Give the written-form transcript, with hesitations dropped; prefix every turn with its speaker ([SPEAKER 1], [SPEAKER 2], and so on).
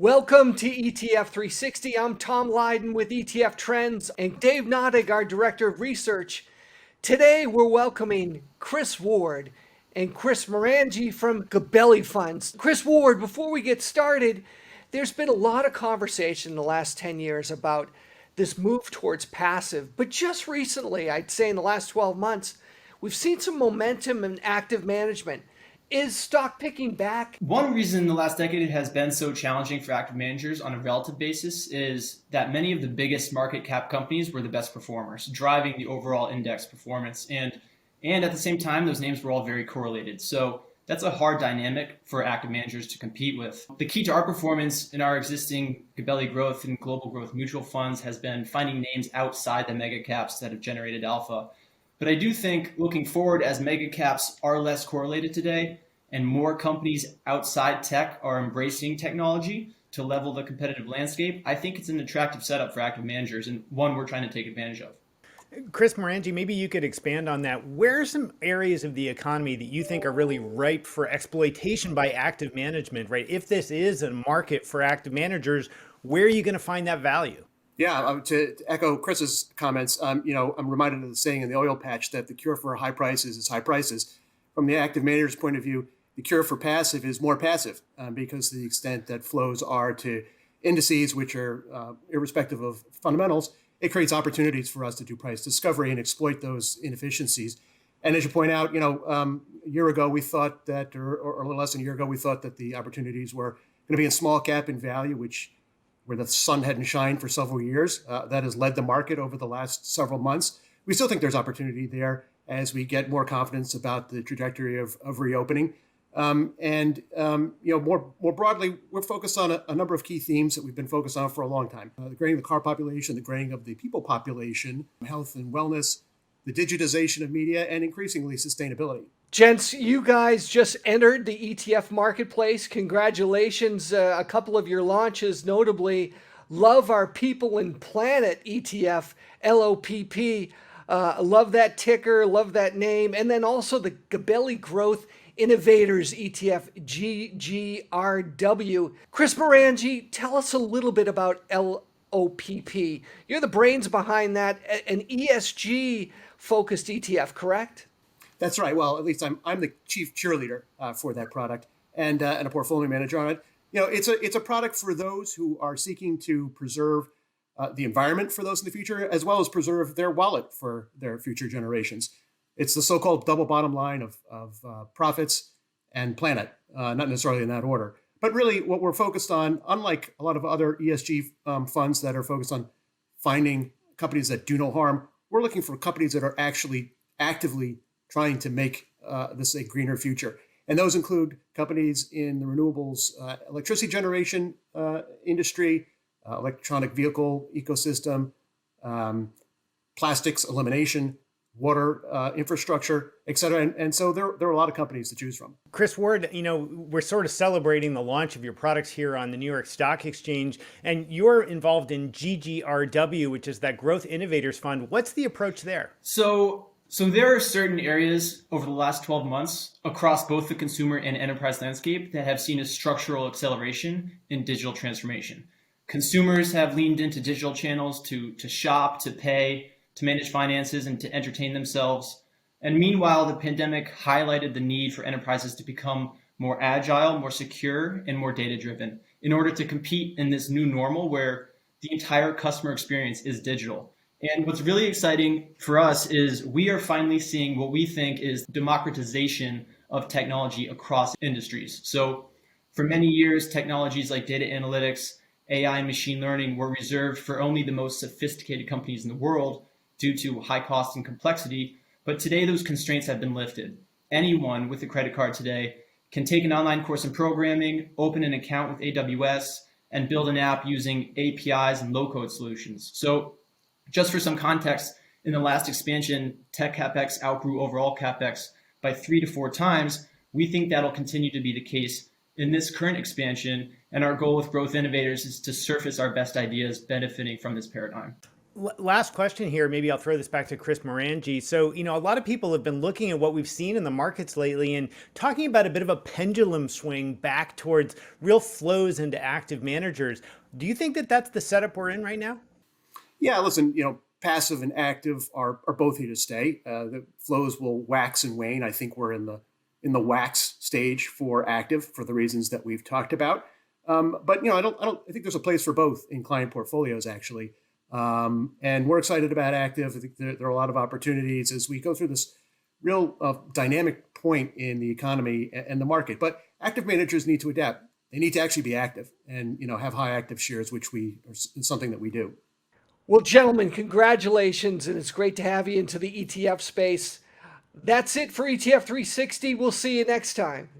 [SPEAKER 1] Welcome to ETF 360. I'm Tom Lydon with ETF Trends and Dave Nadig, our Director of Research. Today we're welcoming Chris Ward and Chris Marangi from Gabelli Funds. Chris Ward, before we get started, there's been a lot of conversation in the last 10 years about this move towards passive. But just recently, I'd say in the last 12 months, we've seen some momentum in active management. Is stock picking back?
[SPEAKER 2] One reason the last decade has been so challenging for active managers on a relative basis is that many of the biggest market cap companies were the best performers, driving the overall index performance. And at the same time, those names were all very correlated. So that's a hard dynamic for active managers to compete with. The key to our performance in our existing Gabelli Growth and Global Growth mutual funds has been finding names outside the mega caps that have generated alpha. But I do think looking forward, as mega caps are less correlated today and more companies outside tech are embracing technology to level the competitive landscape, I think it's an attractive setup for active managers and one we're trying to take advantage of.
[SPEAKER 3] Chris Marangi, maybe you could expand on that. Where are some areas of the economy that you think are really ripe for exploitation by active management, right? If this is a market for active managers, where are you going to find that value?
[SPEAKER 4] Yeah, to echo Chris's comments, I'm reminded of the saying in the oil patch that the cure for high prices is high prices. From the active manager's point of view, the cure for passive is more passive because to the extent that flows are to indices, which are irrespective of fundamentals, it creates opportunities for us to do price discovery and exploit those inefficiencies. And as you point out, a year ago we thought that, or a little less than a year ago, we thought that the opportunities were going to be in small cap and value, where the sun hadn't shined for several years. That has led the market over the last several months. We still think there's opportunity there as we get more confidence about the trajectory of reopening. More broadly, we're focused on a number of key themes that we've been focused on for a long time. The graying of the car population, the graying of the people population, health and wellness, the digitization of media, and increasingly sustainability.
[SPEAKER 1] Gents, you guys just entered the ETF marketplace. Congratulations. A couple of your launches, notably Love Our People and Planet ETF, LOPP. Love that ticker, love that name. And then also the Gabelli Growth Innovators ETF, GGRW. Chris Marangi, tell us a little bit about LOPP. You're the brains behind that, an ESG-focused ETF, correct?
[SPEAKER 4] That's right. Well, at least I'm the chief cheerleader for that product and a portfolio manager on it. It's a product for those who are seeking to preserve the environment for those in the future, as well as preserve their wallet for their future generations. It's the so-called double bottom line of profits and planet, not necessarily in that order. But really what we're focused on, unlike a lot of other ESG funds that are focused on finding companies that do no harm, we're looking for companies that are actually actively trying to make this a greener future. And those include companies in the renewables, electricity generation industry, electronic vehicle ecosystem, plastics elimination, water infrastructure, et cetera. And so there are a lot of companies to choose from.
[SPEAKER 3] Chris Ward, we're sort of celebrating the launch of your products here on the New York Stock Exchange, and you're involved in GGRW, which is that Growth Innovators Fund. What's the approach there?
[SPEAKER 2] So there are certain areas over the last 12 months across both the consumer and enterprise landscape that have seen a structural acceleration in digital transformation. Consumers have leaned into digital channels to shop, to pay, to manage finances, and to entertain themselves. And meanwhile, the pandemic highlighted the need for enterprises to become more agile, more secure, and more data-driven in order to compete in this new normal where the entire customer experience is digital. And what's really exciting for us is we are finally seeing what we think is democratization of technology across industries. So for many years, technologies like data analytics, AI, and machine learning were reserved for only the most sophisticated companies in the world due to high cost and complexity. But today, those constraints have been lifted. Anyone with a credit card today can take an online course in programming, open an account with AWS, and build an app using APIs and low-code solutions. So just for some context, in the last expansion, tech CapEx outgrew overall CapEx by 3 to 4 times. We think that'll continue to be the case in this current expansion. And our goal with Growth Innovators is to surface our best ideas benefiting from this paradigm.
[SPEAKER 3] Last question here. Maybe I'll throw this back to Chris Marangi. So, a lot of people have been looking at what we've seen in the markets lately and talking about a bit of a pendulum swing back towards real flows into active managers. Do you think that that's the setup we're in right now?
[SPEAKER 4] Yeah, listen, passive and active are both here to stay. The flows will wax and wane. I think we're in the wax stage for active for the reasons that we've talked about. But I think there's a place for both in client portfolios actually. And we're excited about active. I think there are a lot of opportunities as we go through this real dynamic point in the economy and the market. But active managers need to adapt. They need to actually be active and have high active shares, which is something that we do.
[SPEAKER 1] Well, gentlemen, congratulations, and it's great to have you into the ETF space. That's it for ETF 360. We'll see you next time.